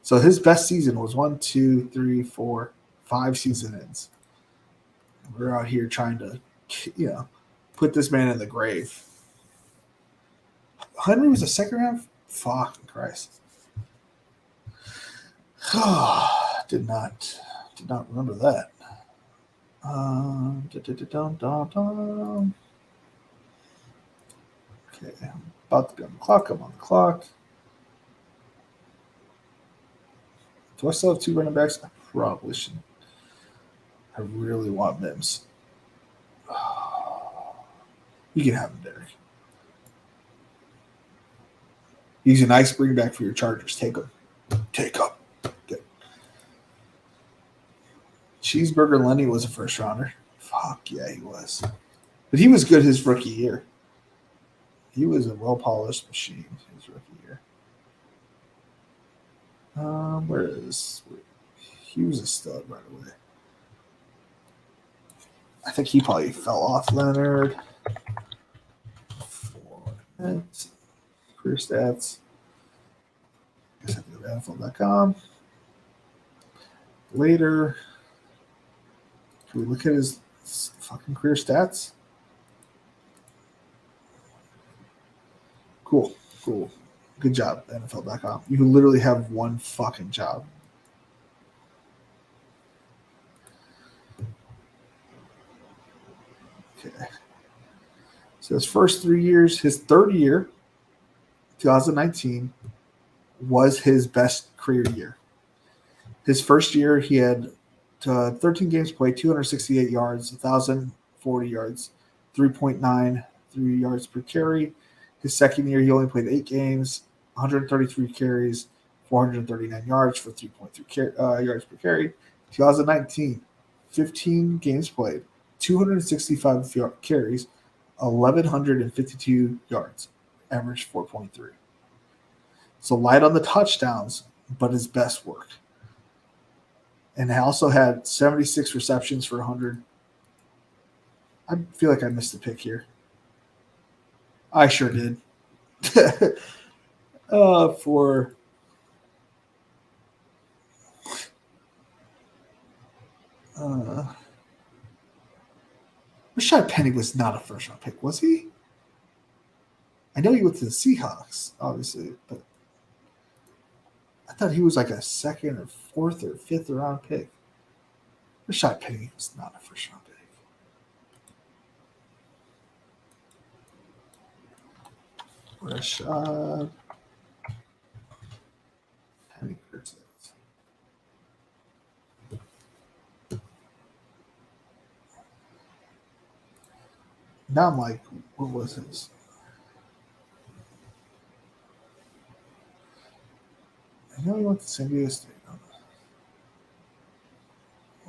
So his best season was 1, 2, 3, 4, 5 season ends. And we're out here trying to, put this man in the grave. Henry was a second round? Fucking Christ. Did not remember that. Okay, I'm about to be on the clock. I'm on the clock. Do I still have 2 running backs? I probably should. I really want Mims. You can have him, Derek. He's a nice bring back for your Chargers. Take him. Good. Cheeseburger Lenny was a first rounder. Fuck yeah, he was. But he was good his rookie year. He was a well-polished machine his rookie year. He was a stud right away. I think he probably fell off Leonard. Career stats. I guess I have to go to NFL.com. Later. Can we look at his fucking career stats? Cool. Good job, NFL.com. You literally have one fucking job. Okay. So his first 3 years, his third year, 2019, was his best career year. His first year, he had 13 games played, 268 yards, 1,040 yards, 3.93 yards per carry. His second year, he only played 8 games, 133 carries, 439 yards for 3.3 yards per carry. 2019, 15 games played, 265 carries, 1,152 yards, average 4.3. So light on the touchdowns, but his best work. And I also had 76 receptions for 100. I feel like I missed a pick here. I sure did. For Rashad Penny was not a first round pick, was he? I know he went to the Seahawks, obviously, but I thought he was like a second or fourth or fifth round pick. Rashad Penny was not a first round pick. Rashad Penny. Now I'm like, what was his? I know he went to San Diego State.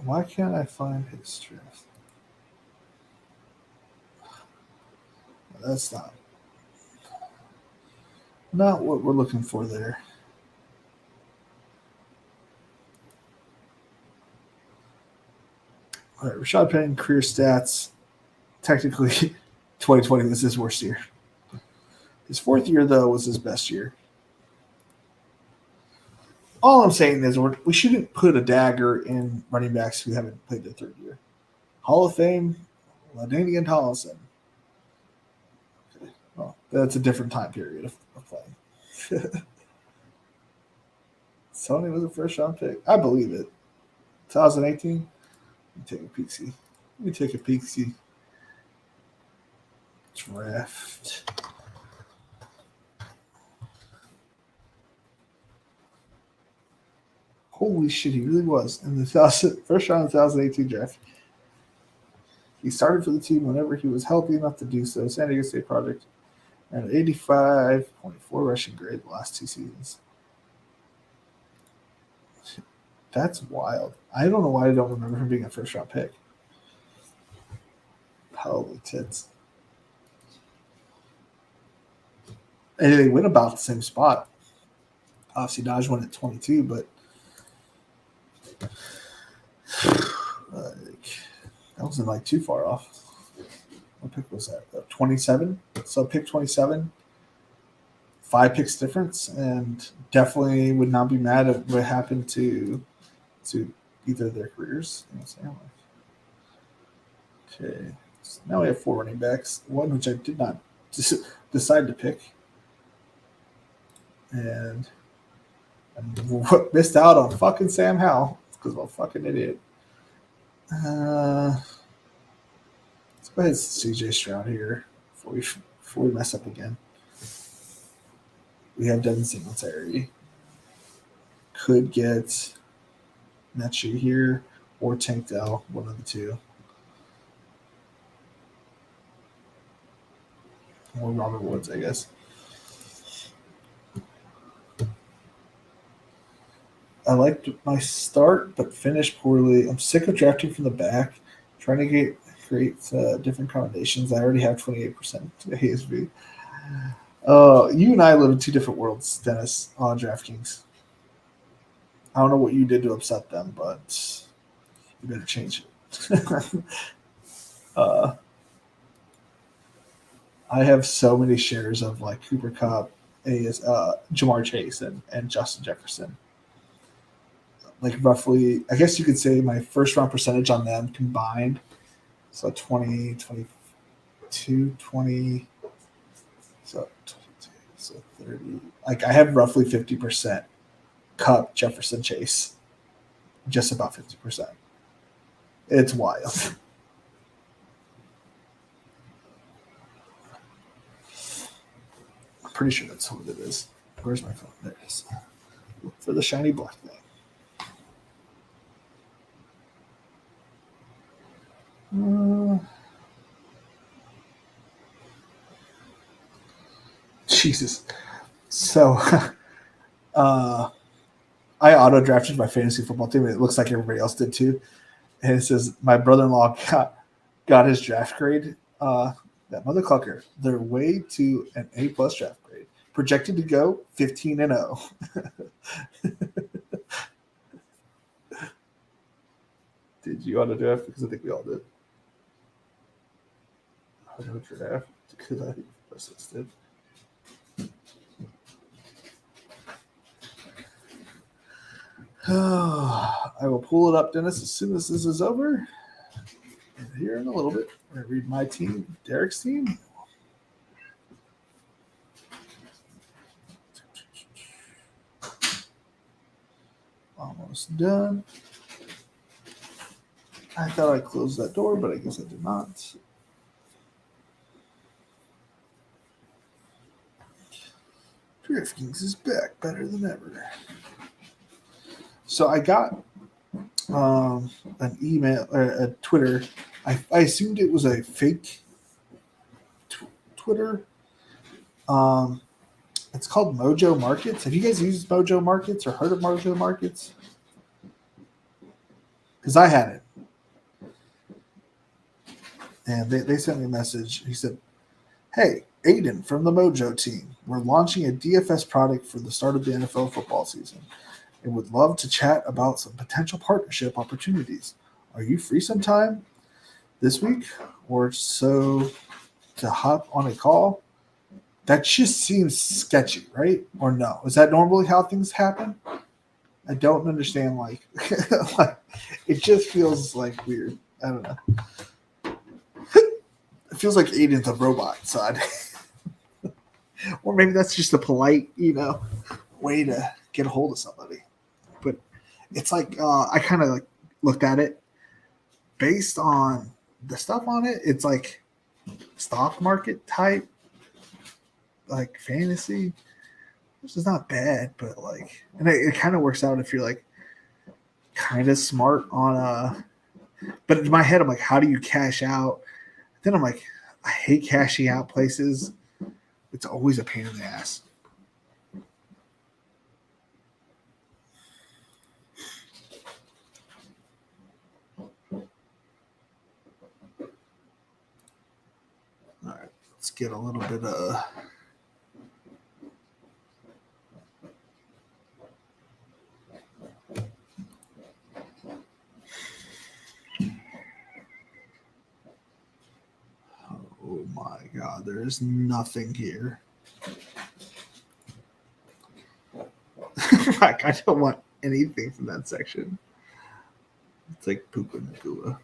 Why can't I find his draft? That's not what we're looking for there. All right, Rashad Penny career stats. Technically, 2020 was his worst year. His fourth year, though, was his best year. All I'm saying is we shouldn't put a dagger in running backs who haven't played their third year. Hall of Fame, LaDainian Tomlinson. Okay. Well, that's a different time period of playing. Sony was a first round pick. I believe it. 2018. Let me take a peek see. Draft. Holy shit, he really was in the first round of 2018 draft. He started for the team whenever he was healthy enough to do so. San Diego State Project and 85.4 rushing grade the last 2 seasons. That's wild. I don't know why I don't remember him being a first round pick. Holy tits. And they went about the same spot. Obviously, Dodge went at 22, but that wasn't like too far off. What pick was that? 27. So pick 27. 5 picks difference, and definitely would not be mad at what happened to either of their careers. Okay. So now we have 4 running backs. One which I did not decide to pick. And missed out on fucking Sam Howell because I'm a fucking idiot. Let's go ahead and CJ Stroud here before we mess up again. We have Devin Singletary. Could get Metchie here or Tank Dell, one of the two. Or Robert Woods, I guess. I liked my start, but finished poorly. I'm sick of drafting from the back, trying to create different combinations. I already have 28% ASV. You and I live in 2 different worlds, Dennis, on Draftkings. I don't know what you did to upset them, but you better change it. I have so many shares of like Cooper Kupp, Jamar Chase, and Justin Jefferson. Like roughly, I guess you could say my first round percentage on them combined. So 20, 22, 20, so 22, so 30. Like I have roughly 50% Kupp, Jefferson, Chase. Just about 50%. It's wild. I'm pretty sure that's what it is. Where's my phone? There it is. Look for the shiny black thing. Jesus. So I auto drafted my fantasy football team, and it looks like everybody else did too. And it says my brother-in-law got his draft grade. That mother clucker. They're way to an A+ draft grade. Projected to go 15-0. Did you auto draft? Because I think we all did. Auto draft because I think most of us did. I will pull it up, Dennis, as soon as this is over. And here in a little bit, I'm going to read my team, Derek's team. Almost done. I thought I closed that door, but I guess I did not. Draftkings is back better than ever. So I got an email or a Twitter. I assumed it was a fake Twitter. It's called Mojo Markets. Have you guys used Mojo Markets or heard of Mojo Markets? Because I hadn't. And they sent me a message. He said, "Hey, Aiden from the Mojo team. We're launching a DFS product for the start of the NFL football season and would love to chat about some potential partnership opportunities. Are you free sometime this week or so to hop on a call?" That just seems sketchy, right? Or no? Is that normally how things happen? I don't understand. Like it just feels like weird. I don't know. It feels like Aiden's a robot side. Or maybe that's just a polite, way to get a hold of somebody. But it's like I kind of like looked at it based on the stuff on it. It's like stock market type, like fantasy, which is not bad, but like, and it kind of works out if you're like kind of smart on But in my head, I'm like, how do you cash out? Then I'm like, I hate cashing out places. It's always a pain in the ass. All right, let's get a little bit of. Oh my God, there is nothing here. Like, I don't want anything from that section. It's like Puka Nakua.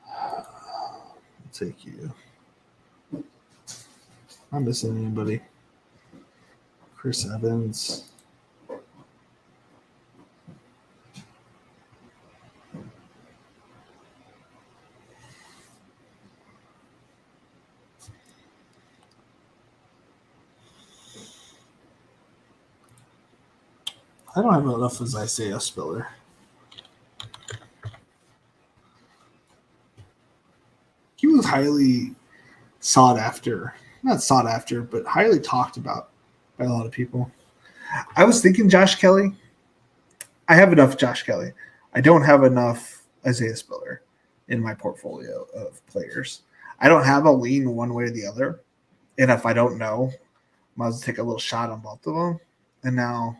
I'll take you. I'm missing anybody. Chris Evans. I don't have enough as Isaiah Spiller. He was highly sought after. Not sought after, but highly talked about by a lot of people. I was thinking Josh Kelly. I have enough Josh Kelly. I don't have enough Isaiah Spiller in my portfolio of players. I don't have a lean one way or the other. And if I don't know, I might as well take a little shot on both of them. And now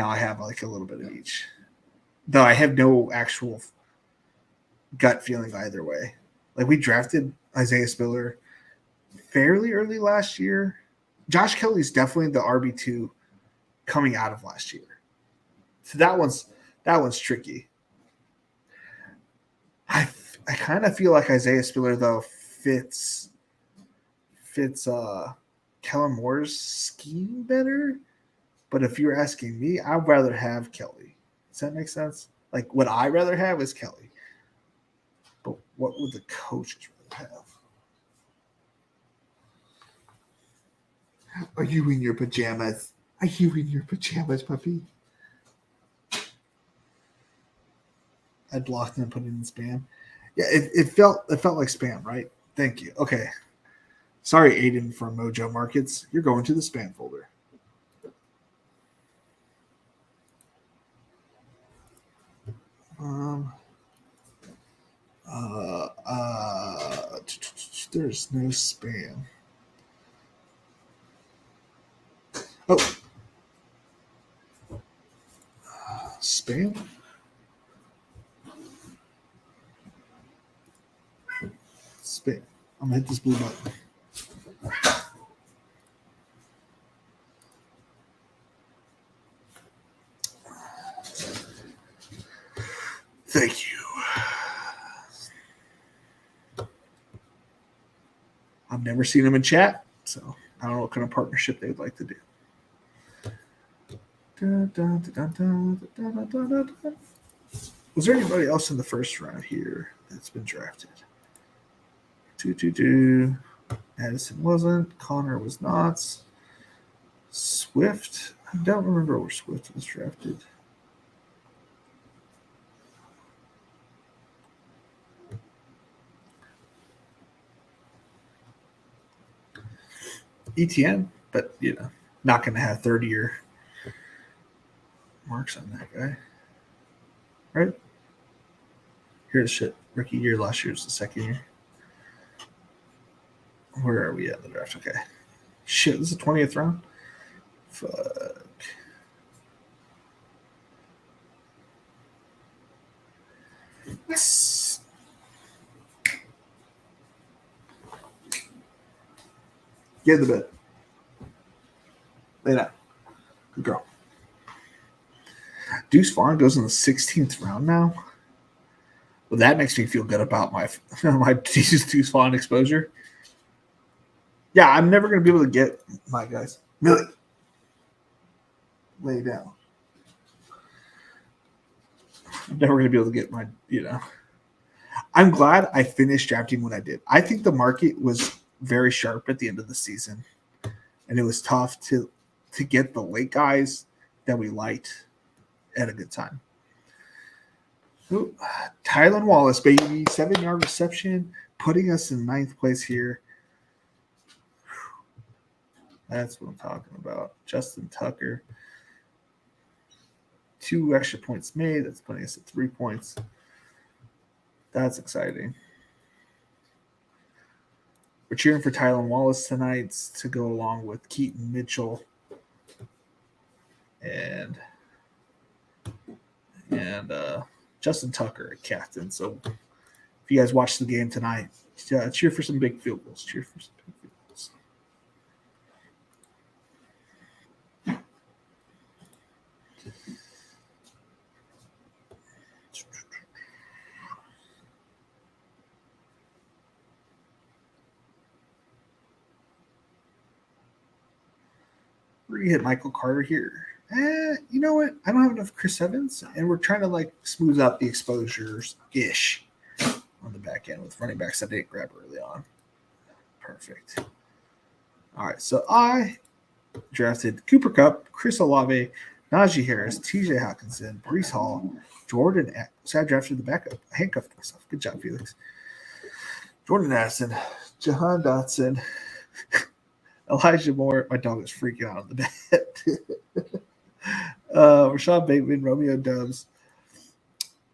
I have like a little bit of each. Though I have no actual gut feeling either way. Like, we drafted Isaiah Spiller fairly early last year. Josh Kelly's definitely the RB2 coming out of last year. So that one's tricky. I kind of feel like Isaiah Spiller though fits Kellen Moore's scheme better. But if you're asking me, I'd rather have Kelly. Does that make sense? Like, what I'd rather have is Kelly. But what would the coaches rather have? Are you in your pajamas? Are you in your pajamas, puppy? I'd block them and put it in spam. Yeah, it felt like spam, right? Thank you. Okay. Sorry, Aiden from Mojo Markets. You're going to the spam folder. Um, there's no spam. Oh, spam. Spam. I'm gonna hit this blue button. Thank you. I've never seen them in chat, so I don't know what kind of partnership they'd like to do. Was there anybody else in the first round here that's been drafted? 2-2-2. Addison wasn't. Connor was not. Swift. I don't remember where Swift was drafted. ETN, but not going to have 30-year marks on that guy, right? Here's shit. Rookie year last year was the second year. Where are we at in the draft? Okay. Shit, this is the 20th round? Fuck. Yes. Get in the bed. Lay down. Good girl. Deuce Vaughn goes in the 16th round now. Well, that makes me feel good about my Deuce Vaughn exposure. Yeah, I'm never going to be able to get my guys. Millie, lay down. I'm never going to be able to get my, I'm glad I finished drafting when I did. I think the market was very sharp at the end of the season, and it was tough to get the late guys that we liked at a good time. Ooh, Tylan Wallace, baby, 7-yard reception, putting us in 9th place here. That's what I'm talking about. Justin Tucker, 2 extra points made. That's putting us at 3 points. That's exciting. We're cheering for Tylan Wallace tonight to go along with Keaton Mitchell and Justin Tucker at captain. So if you guys watch the game tonight, cheer for some big field goals. Cheer for some big field goals. We're going to hit Michael Carter here. You know what? I don't have enough Chris Evans, and we're trying to smooth out the exposures-ish on the back end with running backs that didn't grab early on. Perfect. All right, so I drafted Cooper Kupp, Chris Olave, Najee Harris, TJ Hawkinson, Breece Hall, Jordan. So I drafted the backup. I handcuffed myself. Good job, Felix. Jordan Addison, Jahan Dotson, Elijah Moore. My dog is freaking out on the bed. Rashad Bateman, Romeo Doubs,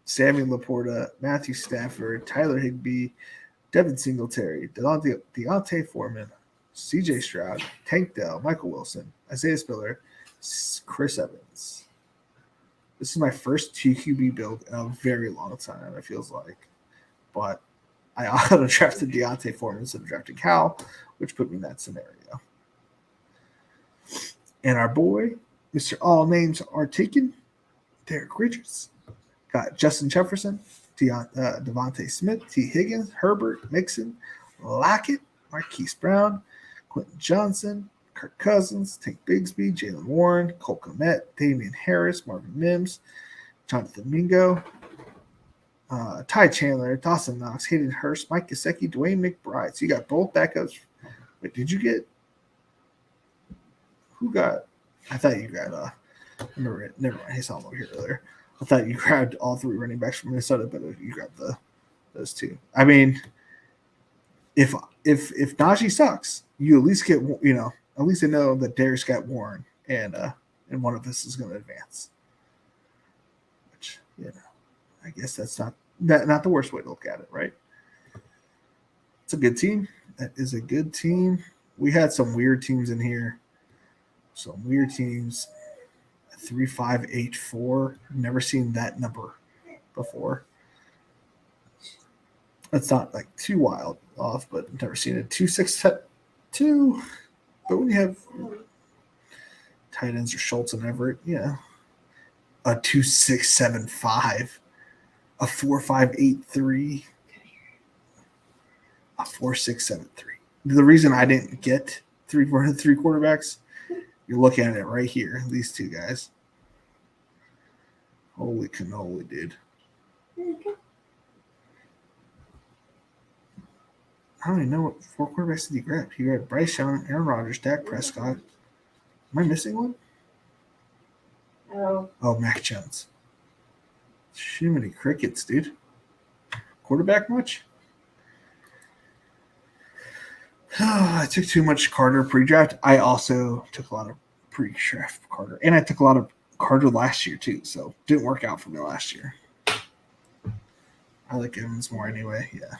Samuel Laporta, Matthew Stafford, Tyler Higbee, Devin Singletary, Deontay Foreman, CJ Stroud, Tank Dell, Michael Wilson, Isaiah Spiller, Chris Evans. This is my first TQB build in a very long time, it feels like. But I auto drafted Deontay Foreman instead of drafting Cal, which put me in that scenario. And our boy, Mr. All Names Are Taken, Derek Richards, got Justin Jefferson, Devontae Smith, T. Higgins, Herbert, Mixon, Lockett, Marquise Brown, Quentin Johnson, Kirk Cousins, Tank Bigsby, Jalen Warren, Cole Kmet, Damian Harris, Marvin Mims, Jonathan Mingo, Ty Chandler, Dawson Knox, Hayden Hurst, Mike Gesicki, Dwayne McBride. So you got both backups. Wait, did you get? Who got? I thought you got. Never mind. He saw him over here earlier. I thought you grabbed all 3 running backs from Minnesota, but you grabbed the those two. I mean, if Najee sucks, you at least get at least I know that Derek's got Warren and one of us is going to advance. Which I guess that's not the worst way to look at it, right? It's a good team. That is a good team. We had some weird teams in here. Some weird teams. 3-5-8-4. Never seen that number before. That's not like too wild off, but never seen it. 2-6-2. But when you have tight ends or Schultz and Everett, a 2-6-7-5, a 4-5-8-3, a 4-6-7-3. The reason I didn't get three quarterbacks, you're looking at it right here. These two guys. Holy cannoli, dude. I don't even know what 4 quarterbacks did he grab. He grabbed Bryce Young, Aaron Rodgers, Dak Prescott. Am I missing one? Oh. Oh, Mac Jones. Too many crickets, dude. Quarterback much? I took too much Carter pre-draft. I also took a lot of pre-draft Carter. And I took a lot of Carter last year, too. So didn't work out for me last year. I like Evans more anyway. Yeah.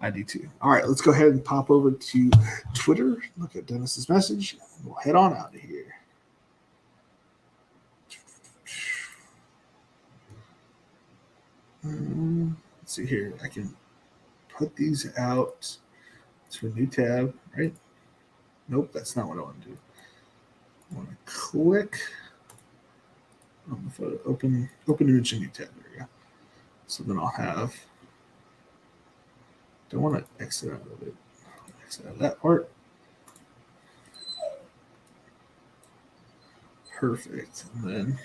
I do too. All right, let's go ahead and pop over to Twitter. Look at Dennis's message. And we'll head on out of here. Let's see here. I can put these out to a new tab, right? Nope, that's not what I want to do. I want to click on the photo. Open image in new tab. There we go. So then I'll have. Don't want to exit out of it. Exit out of that part. Perfect. And then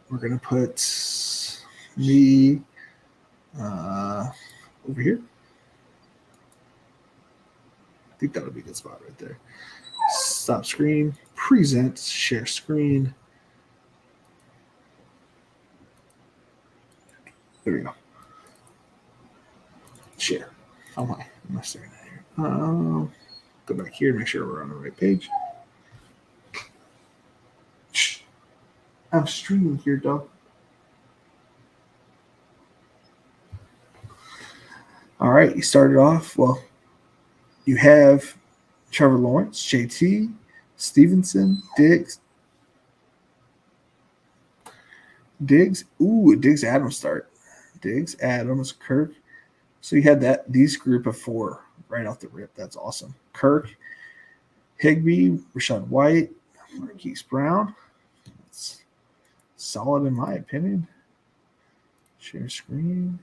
we're going to put me over here. I think that'll be a good spot right there. Stop screen. Present. Share screen. There we go. Share. Oh my, am I staring at here? Go back here and make sure we're on the right page. Shh. I'm streaming here, dog. All right, you started off. Well, you have Trevor Lawrence, JT, Stevenson, Diggs. Ooh, Diggs Adams start. Diggs, Adams, Kirk. So you had these group of 4 right off the rip. That's awesome. Kirk, Higbee, Rachaad White, Marquise Brown. That's solid in my opinion. Share screen.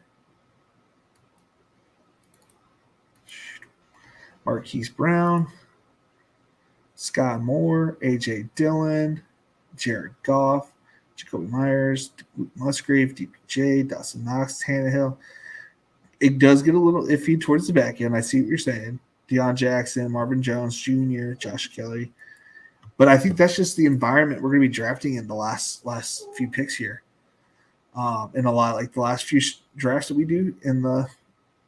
Marquise Brown, Sky Moore, AJ Dillon, Jared Goff, Jacoby Myers, Musgrave, DPJ, Dawson Knox, Tannehill. It does get a little iffy towards the back end. I see what you're saying. Deion Jackson, Marvin Jones Jr., Josh Kelly. But I think that's just the environment we're going to be drafting in the last few picks here. In a lot, like the last few drafts that we do in the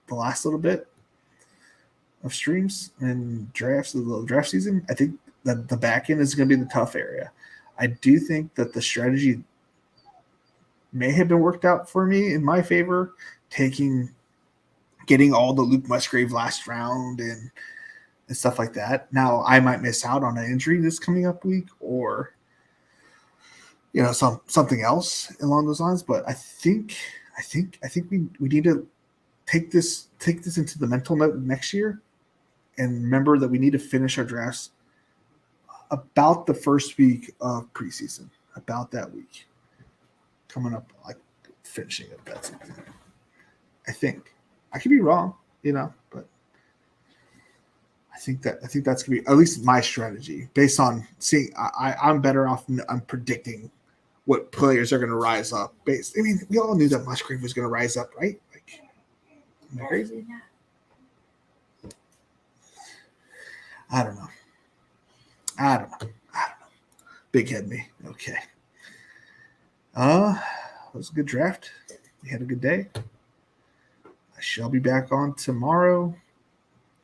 last little bit of streams and drafts of the draft season, I think that the back end is going to be the tough area. I do think that the strategy may have been worked out for me in my favor, getting all the Luke Musgrave last round and stuff like that. Now I might miss out on an injury this coming up week, or something else along those lines. But I think we need to take this into the mental note next year, and remember that we need to finish our drafts about the first week of preseason, about that week coming up, like finishing up that season. I think I could be wrong, but I think that's gonna be at least my strategy based on seeing. I'm better off. I'm predicting what players are gonna rise up. We all knew that Musgrave was gonna rise up, right? Like, am I crazy? I don't know. Big head me. Okay. It was a good draft. you had a good day. I shall be back on tomorrow.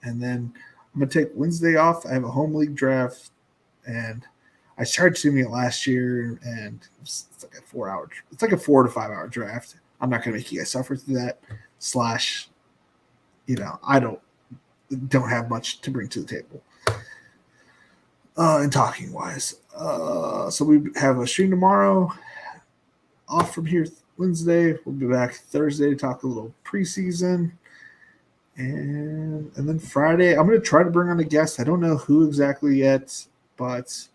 And then I'm going to take Wednesday off. I have a home league draft. And I started doing it last year. And it's like a 4 hour. It's like a 4 to 5 hour draft. I'm not going to make you guys suffer through that. I don't have much to bring to the table. And talking wise. So we have a stream tomorrow. Off from here Wednesday. We'll be back Thursday to talk a little preseason. And then Friday, I'm going to try to bring on a guest. I don't know who exactly yet, but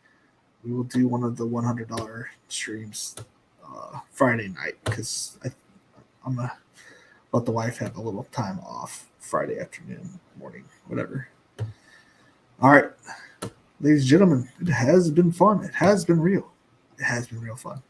we will do one of the $100 streams Friday night because I'm going to let the wife have a little time off Friday afternoon, morning, whatever. All right. Ladies and gentlemen, it has been fun. It has been real. It has been real fun.